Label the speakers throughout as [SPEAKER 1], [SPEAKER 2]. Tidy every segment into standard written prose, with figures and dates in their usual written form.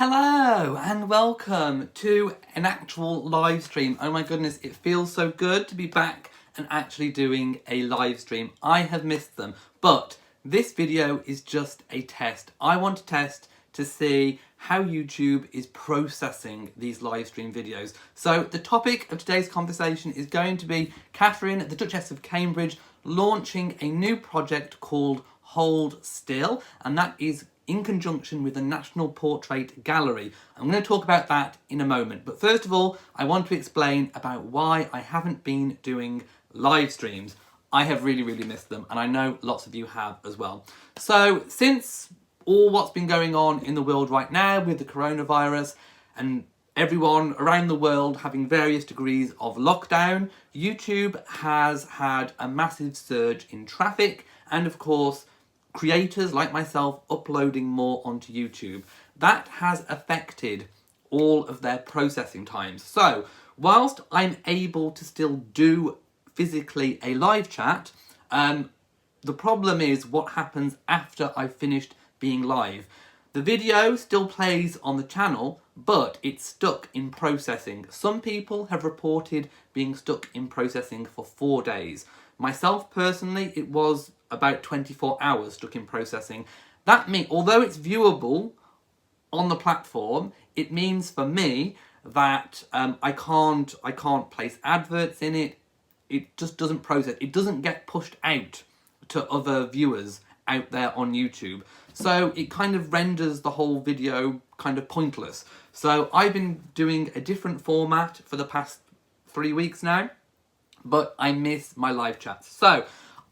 [SPEAKER 1] Hello and welcome to an actual live stream. Oh my goodness, it feels so good to be back and actually doing a live stream. I have missed them, but this video is just a test. I want to test to see how YouTube is processing these live stream videos. So the topic of today's conversation is going to be Catherine, the Duchess of Cambridge, launching a new project called Hold Still, and that is in conjunction with the National Portrait Gallery. I'm going to talk about that in a moment, but first of all, I want to explain about why I haven't been doing live streams. I have really missed them, and I know lots of you have as well. So since all what's been going on in the world right now with the coronavirus and everyone around the world having various degrees of lockdown, YouTube has had a massive surge in traffic and of course creators like myself uploading more onto YouTube. That has affected all of their processing times. So whilst I'm able to still do physically a live chat, the problem is what happens after I've finished being live. The video still plays on the channel, but it's stuck in processing. Some people have reported being stuck in processing for 4 days. Myself personally, it was about 24 hours stuck in processing. That means, although it's viewable on the platform, it means for me that I can't place adverts in it. It just doesn't process. It doesn't get pushed out to other viewers out there on YouTube. So it kind of renders the whole video kind of pointless. So I've been doing a different format for the past 3 weeks now, but I miss my live chats. So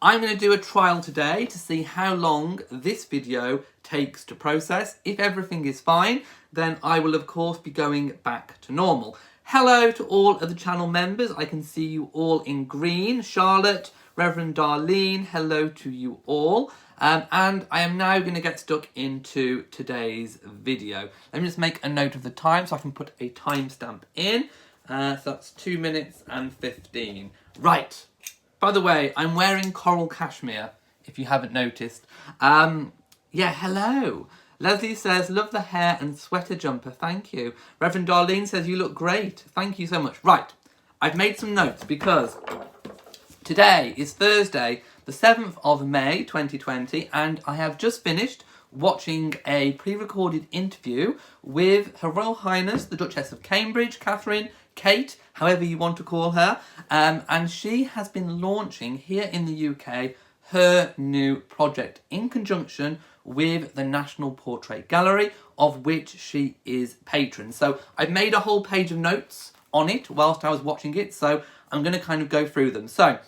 [SPEAKER 1] I'm going to do a trial today to see how long this video takes to process. If everything is fine, then I will of course be going back to normal. Hello to all of the channel members. I can see you all in green. Charlotte, Reverend Darlene, hello to you all. And I am now going to get stuck into today's video. Let me just make a note of the time so I can put a timestamp in. So that's 2 minutes and 15. Right. By the way, I'm wearing coral cashmere, if you haven't noticed. Yeah, hello. Leslie says, love the hair and sweater jumper, thank you. Reverend Darlene says, you look great. Thank you so much. Right, I've made some notes because today is Thursday, the 7th of May, 2020, and I have just finished watching a pre-recorded interview with Her Royal Highness, the Duchess of Cambridge, Catherine, Kate, however you want to call her, and she has been launching here in the UK her new project in conjunction with the National Portrait Gallery, of which she is patron. So I've made a whole page of notes on it whilst I was watching it, so I'm going to kind of go through them. So,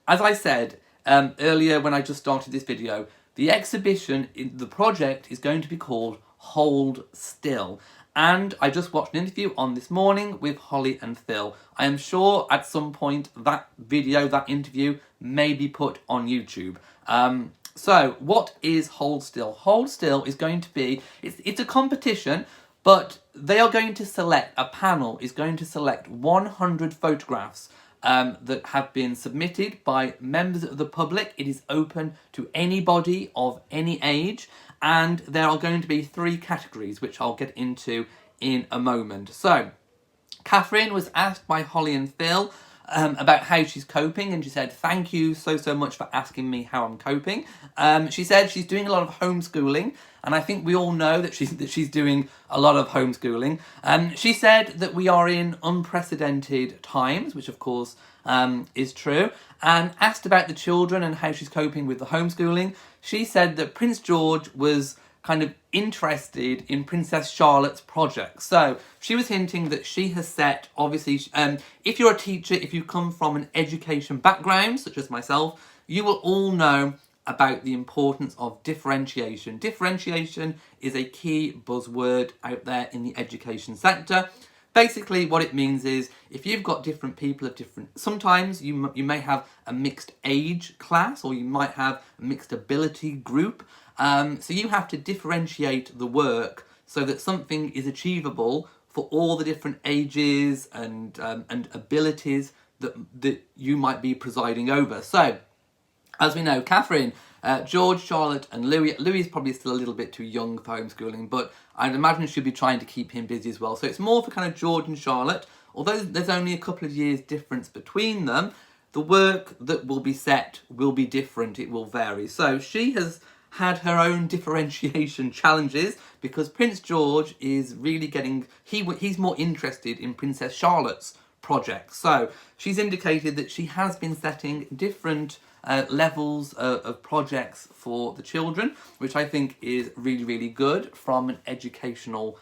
[SPEAKER 1] as I said earlier when I just started this video, the exhibition, the project is going to be called Hold Still. And I just watched an interview on this morning with Holly and Phil. I am sure at some point that video, that interview, may be put on YouTube. So what is Hold Still? Hold Still is going to be, it's a competition, but they are going to select, a panel is going to select 100 photographs that have been submitted by members of the public. It is open to anybody of any age, and there are going to be 3 categories, which I'll get into in a moment. So, Catherine was asked by Holly and Phil about how she's coping, and she said, thank you so much for asking me how I'm coping. She said she's doing a lot of homeschooling, and I think we all know that she's doing a lot of homeschooling. She said that we are in unprecedented times, which of course is true, and asked about the children and how she's coping with the homeschooling. She said that Prince George was kind of interested in Princess Charlotte's project. So she was hinting that she has set, obviously, if you're a teacher, if you come from an education background, such as myself, you will all know about the importance of differentiation. Differentiation is a key buzzword out there in the education sector. Basically, what it means is if you've got different people of different, sometimes you may have a mixed age class, or you might have a mixed ability group. So you have to differentiate the work so that something is achievable for all the different ages and abilities that you might be presiding over. So, as we know, Catherine George, Charlotte and Louis. Louis is probably still a little bit too young for homeschooling, but I'd imagine she'll be trying to keep him busy as well. So it's more for kind of George and Charlotte. Although there's only a couple of years difference between them, the work that will be set will be different. It will vary. So she has had her own differentiation challenges because Prince George is really getting... He's more interested in Princess Charlotte's project. So she's indicated that she has been setting different levels of projects for the children, which I think is really, really good from an educational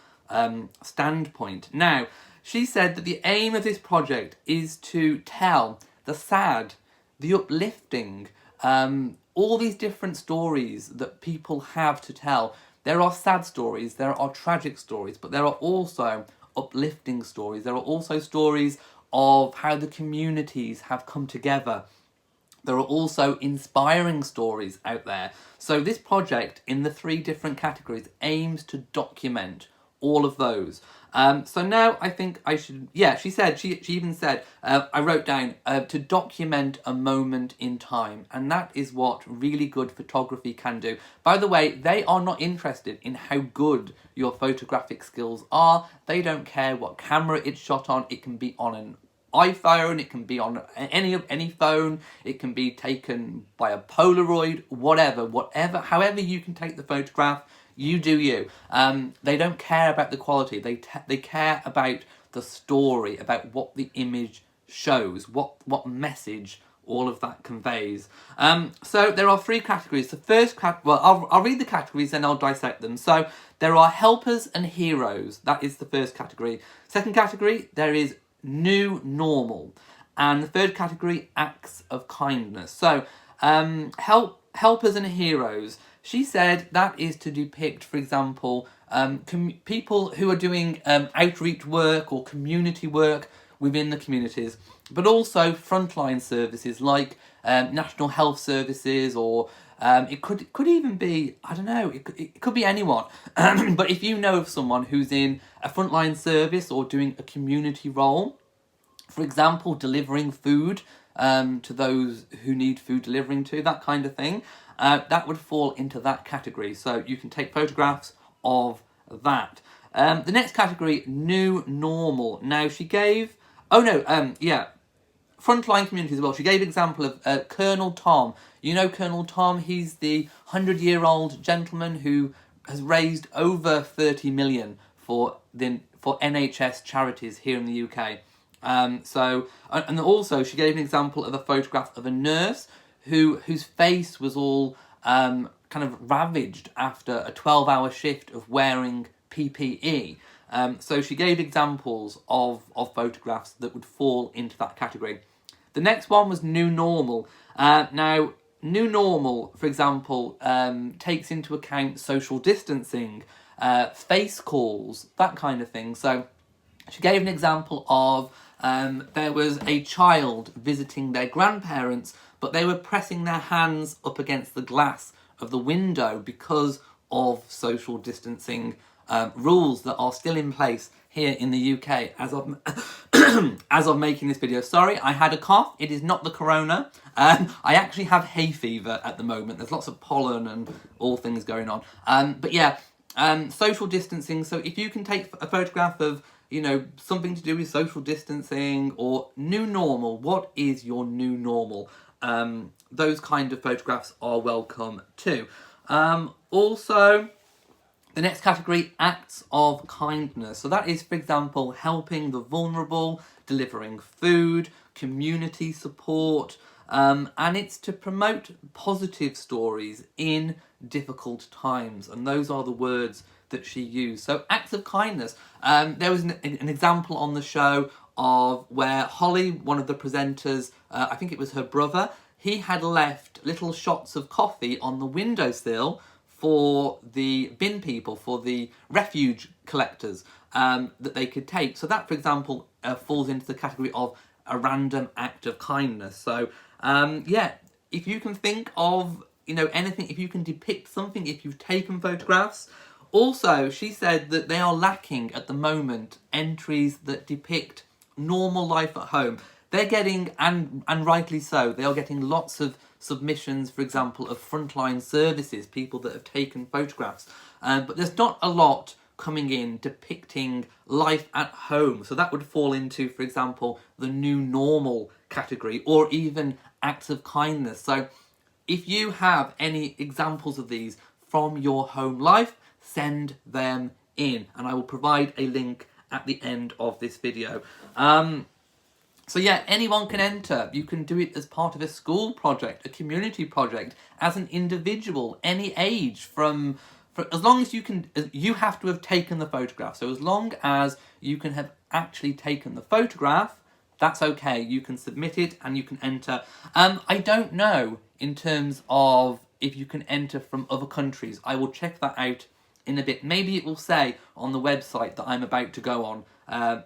[SPEAKER 1] standpoint. Now, she said that the aim of this project is to tell the sad, the uplifting, all these different stories that people have to tell. There are sad stories, there are tragic stories, but there are also uplifting stories. There are also stories of how the communities have come together. There are also inspiring stories out there. So this project, in the 3 different categories, aims to document all of those. So now I think I should... Yeah, she even said, I wrote down, to document a moment in time. And that is what really good photography can do. By the way, they are not interested in how good your photographic skills are. They don't care what camera it's shot on. It can be on an iPhone, it can be on any phone, it can be taken by a Polaroid, whatever, however you can take the photograph, you do you. They don't care about the quality, they care about the story, about what the image shows, what message all of that conveys. So there are 3 categories. The first I'll read the categories and I'll dissect them. So there are helpers and heroes. That is the first category. Second category, there is new normal. And the third category, acts of kindness. So helpers and heroes. She said that is to depict, for example, people who are doing outreach work or community work within the communities, but also frontline services like National Health Services, or it could even be, I don't know, it could be anyone. But if you know of someone who's in a frontline service or doing a community role, for example, delivering food to those who need food delivering to, that kind of thing, that would fall into that category. So you can take photographs of that. The next category, new normal. Now she gave... frontline communities as well. She gave an example of Colonel Tom. You know Colonel Tom, he's the 100-year-old gentleman who has raised over 30 million for NHS charities here in the UK. And also she gave an example of a photograph of a nurse whose face was all kind of ravaged after a 12-hour shift of wearing PPE. So she gave examples of photographs that would fall into that category. The next one was new normal. Now, new normal, for example, takes into account social distancing, face calls, that kind of thing. So she gave an example of there was a child visiting their grandparents, but they were pressing their hands up against the glass of the window because of social distancing rules that are still in place here in the UK as of as of making this video. Sorry, I had a cough. It is not the corona. I actually have hay fever at the moment. There's lots of pollen and all things going on. But yeah, social distancing. So if you can take a photograph of, you know, something to do with social distancing or new normal, what is your new normal? Those kind of photographs are welcome too. Also, the next category, acts of kindness. So that is, for example, helping the vulnerable, delivering food, community support, and it's to promote positive stories in difficult times. And those are the words that she used. So acts of kindness. There was an example on the show of where Holly, one of the presenters, I think it was her brother, he had left little shots of coffee on the windowsill for the bin people, for the refuge collectors, that they could take. So that, for example, falls into the category of a random act of kindness. So, yeah, if you can think of, you know, anything, if you can depict something, if you've taken photographs. Also, she said that they are lacking at the moment entries that depict normal life at home. They're getting, and rightly so, they are getting lots of submissions, for example, of frontline services, people that have taken photographs. But there's not a lot coming in depicting life at home. So that would fall into, for example, the new normal category, or even acts of kindness. So if you have any examples of these from your home life, send them in, and I will provide a link at the end of this video. So yeah, anyone can enter. You can do it as part of a school project, a community project, as an individual, any age, for as long as you can. You have to have taken the photograph. So as long as you can have actually taken the photograph, that's okay. You can submit it and you can enter. I don't know in terms of if you can enter from other countries. I will check that out in a bit. Maybe it will say on the website that I'm about to go on,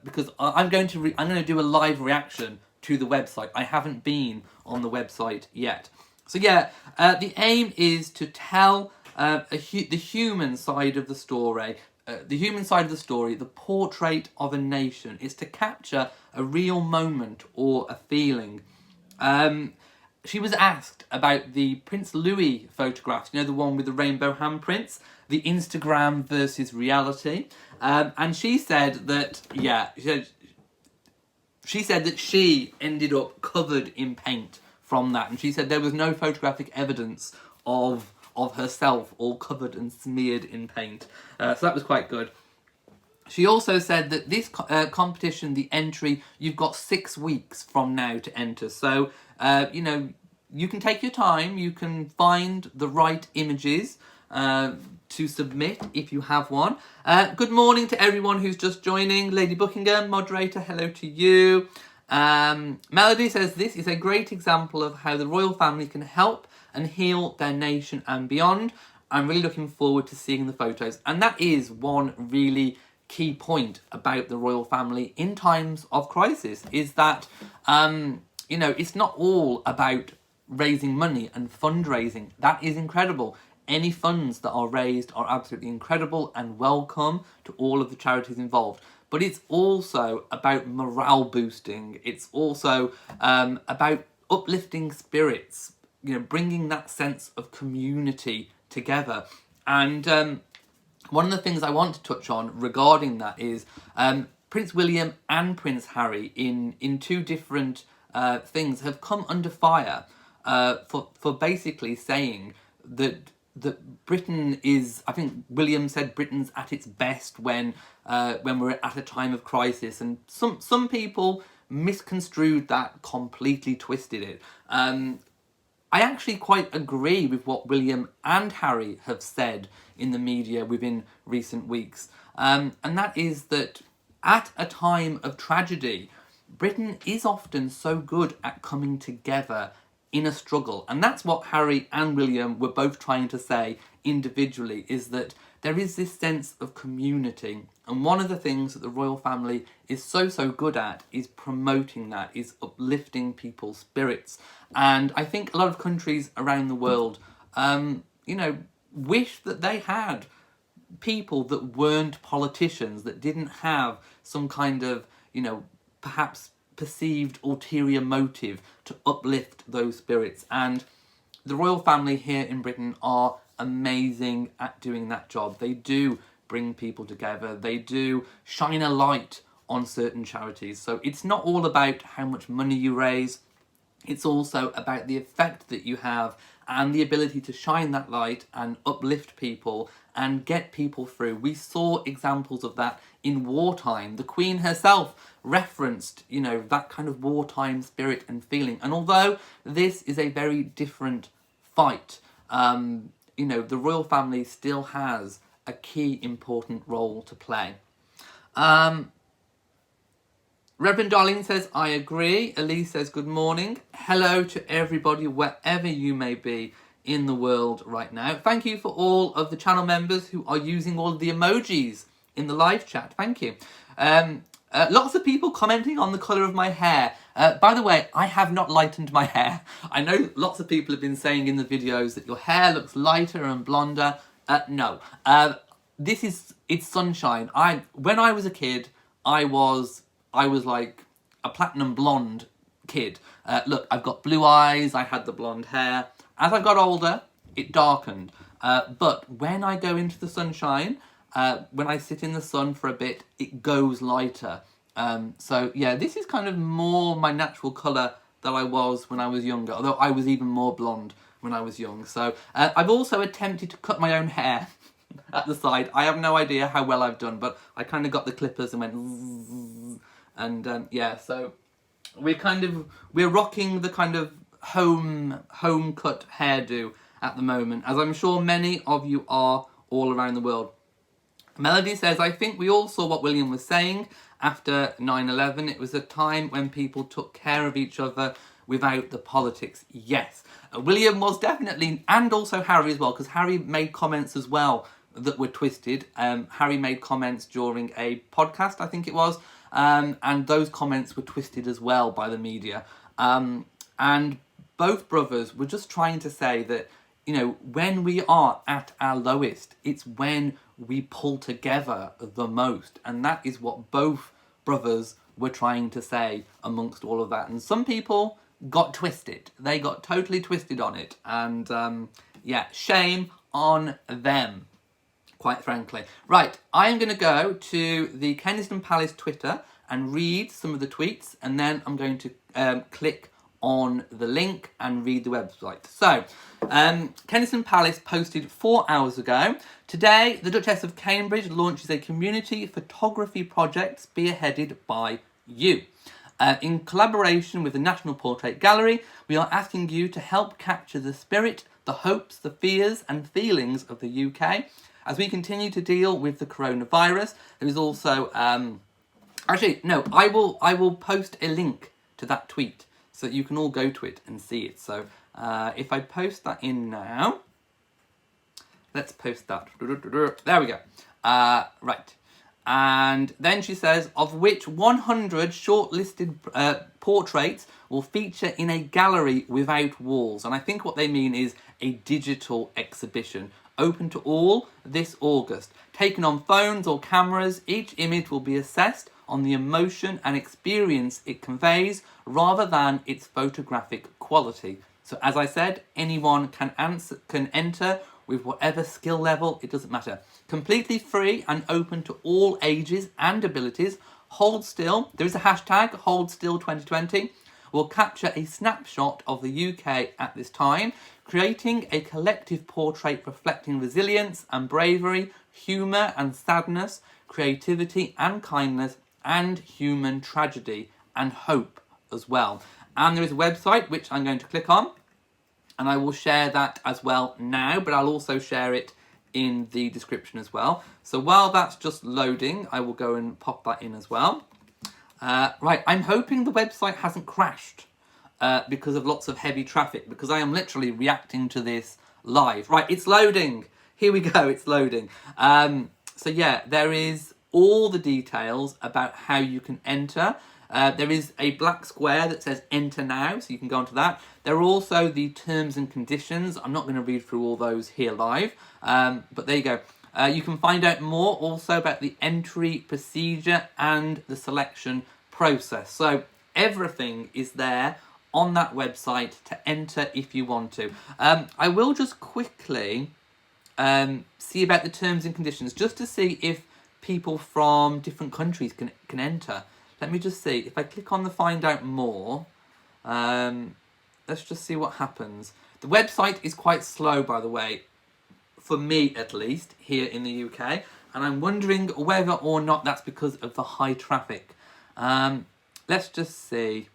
[SPEAKER 1] because I'm going to do a live reaction to the website. I haven't been on the website yet. So yeah, the aim is to tell the human side of the story. The portrait of a nation, is to capture a real moment or a feeling. She was asked about the Prince Louis photographs, you know, the one with the rainbow handprints, the Instagram versus reality. And she said that, she said that she ended up covered in paint from that. And she said there was no photographic evidence of herself all covered and smeared in paint. So that was quite good. She also said that this competition, the entry, you've got 6 weeks from now to enter. So, you know, you can take your time. You can find the right images to submit if you have one. Good morning to everyone who's just joining. Lady Buckingham, moderator, hello to you. Melody says this is a great example of how the royal family can help and heal their nation and beyond. I'm really looking forward to seeing the photos. And that is one really key point about the royal family in times of crisis, is that, you know, it's not all about raising money and fundraising. That is incredible. Any funds that are raised are absolutely incredible and welcome to all of the charities involved. But it's also about morale boosting. It's also about uplifting spirits, you know, bringing that sense of community together. And one of the things I want to touch on regarding that is Prince William and Prince Harry in 2 different things have come under fire for basically saying that Britain is, I think William said Britain's at its best when we're at a time of crisis, and some people misconstrued that, completely twisted it. I actually quite agree with what William and Harry have said in the media within recent weeks, and that is that at a time of tragedy, Britain is often so good at coming together in a struggle. And that's what Harry and William were both trying to say individually, is that there is this sense of community. And one of the things that the royal family is so good at is promoting that, is uplifting people's spirits. And I think a lot of countries around the world, you know, wish that they had people that weren't politicians, that didn't have some kind of, you know, perhaps perceived ulterior motive to uplift those spirits. And the royal family here in Britain are amazing at doing that job. They do bring people together. They do shine a light on certain charities. So it's not all about how much money you raise. It's also about the effect that you have and the ability to shine that light and uplift people and get people through. We saw examples of that in wartime. The Queen herself referenced, you know, that kind of wartime spirit and feeling. And although this is a very different fight, you know, the royal family still has a key important role to play. Reverend Darlene says, I agree. Elise says, good morning. Hello to everybody, wherever you may be in the world right now. Thank you for all of the channel members who are using all of the emojis in the live chat. Thank you. Lots of people commenting on the colour of my hair. By the way, I have not lightened my hair. I know lots of people have been saying in the videos that your hair looks lighter and blonder. No. It's sunshine. When I was a kid, I was like a platinum blonde kid. Look, I've got blue eyes, I had the blonde hair. As I got older, it darkened. But when I go into the sunshine, when I sit in the sun for a bit, it goes lighter. So yeah, this is kind of more my natural colour that I was when I was younger, although I was even more blonde when I was young. So I've also attempted to cut my own hair at the side. I have no idea how well I've done, but I kind of got the clippers and went zzz, and yeah, so we're rocking the kind of home cut hairdo at the moment, as I'm sure many of you are all around the world. Melody says, I think we all saw what William was saying after 9/11. It was a time when people took care of each other without the politics. Yes, William was definitely, and also Harry as well, because Harry made comments as well that were twisted. Harry made comments during a podcast, I think it was, and those comments were twisted as well by the media. And both brothers were just trying to say that, you know, when we are at our lowest, it's when we pull together the most. And that is what both brothers were trying to say amongst all of that. And some people got twisted. They got totally twisted on it. And yeah, shame on them, quite frankly. Right, I'm going to go to the Kensington Palace Twitter and read some of the tweets. And then I'm going to click on the link and read the website. So, Kensington Palace posted 4 hours ago. Today, the Duchess of Cambridge launches a community photography project spearheaded by you. In collaboration with the National Portrait Gallery, we are asking you to help capture the spirit, the hopes, the fears and feelings of the UK. As we continue to deal with the coronavirus, there is also... Actually, no, I will post a link to that tweet so that you can all go to it and see it. So if I post that in now, let's post that. There we go. Right. And then she says, of which 100 shortlisted portraits will feature in a gallery without walls. And I think what they mean is a digital exhibition, open to all this August. Taken on phones or cameras, each image will be assessed on the emotion and experience it conveys rather than its photographic quality. So as I said, anyone can enter with whatever skill level, it doesn't matter. Completely free and open to all ages and abilities. Hold Still, there is a hashtag, Hold Still 2020, will capture a snapshot of the UK at this time, creating a collective portrait reflecting resilience and bravery, humour and sadness, creativity and kindness, and human tragedy and hope as well. And there is a website which I'm going to click on, and I will share that as well now, but I'll also share it in the description as well. So while that's just loading, I will go and pop that in as well. Right, I'm hoping the website hasn't crashed because of lots of heavy traffic, because I am literally reacting to this live. Right, it's loading. Here we go, it's loading. So yeah, there is all the details about how you can enter. There is a black square that says enter now, so you can go onto that. There are also the terms and conditions. I'm not going to read through all those here live, but there you go. You can find out more also about the entry procedure and the selection process. So everything is there on that website to enter if you want to. I will just quickly see about the terms and conditions, just to see if people from different countries can enter. Let me just see. If I click on the find out more, let's just see what happens. The website is quite slow, by the way, for me at least, here in the UK. And I'm wondering whether or not that's because of the high traffic. Let's just see.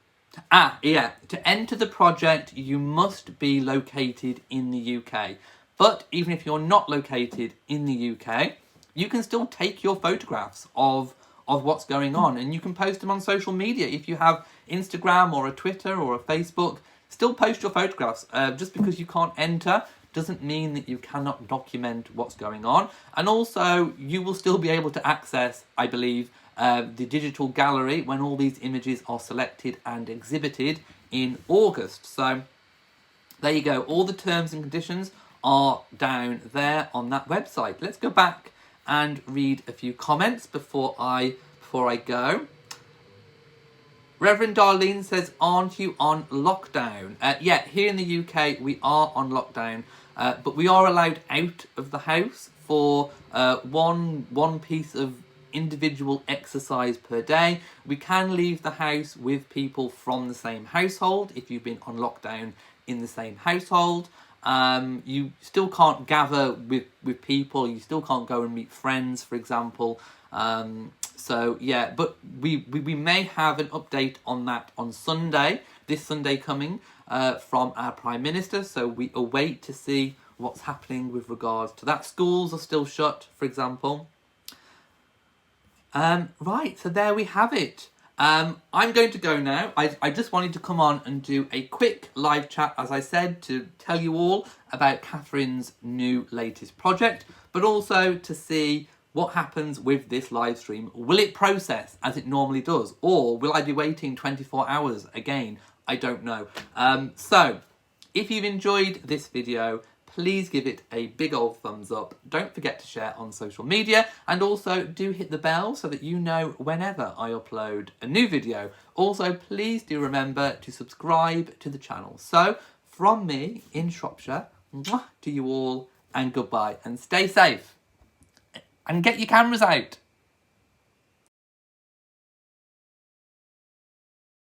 [SPEAKER 1] Yeah. To enter the project, you must be located in the UK. But even if you're not located in the UK, you can still take your photographs of what's going on, and you can post them on social media. If you have Instagram or a Twitter or a Facebook, still post your photographs. Just because you can't enter doesn't mean that you cannot document what's going on. And also, you will still be able to access, I believe, the digital gallery when all these images are selected and exhibited in August. So there you go. All the terms and conditions are down there on that website. Let's go back and read a few comments before I go. Reverend Darlene says, aren't you on lockdown? Yeah, here in the UK, we are on lockdown, but we are allowed out of the house for one piece of individual exercise per day. We can leave the house with people from the same household if you've been on lockdown in the same household. You still can't gather with people. You still can't go and meet friends, for example. So yeah, but we may have an update on that on Sunday, this Sunday coming, from our Prime Minister. So we await to see what's happening with regards to that. Schools are still shut, for example. Right, so there we have it. I'm going to go now. I just wanted to come on and do a quick live chat, as I said, to tell you all about Catherine's new latest project, but also to see what happens with this live stream. Will it process as it normally does, or will I be waiting 24 hours again? I don't know. So, if you've enjoyed this video, please give it a big old thumbs up. Don't forget to share on social media, and also do hit the bell so that you know whenever I upload a new video. Also, please do remember to subscribe to the channel. So, from me in Shropshire, mwah to you all, and goodbye, and stay safe. And get your cameras out.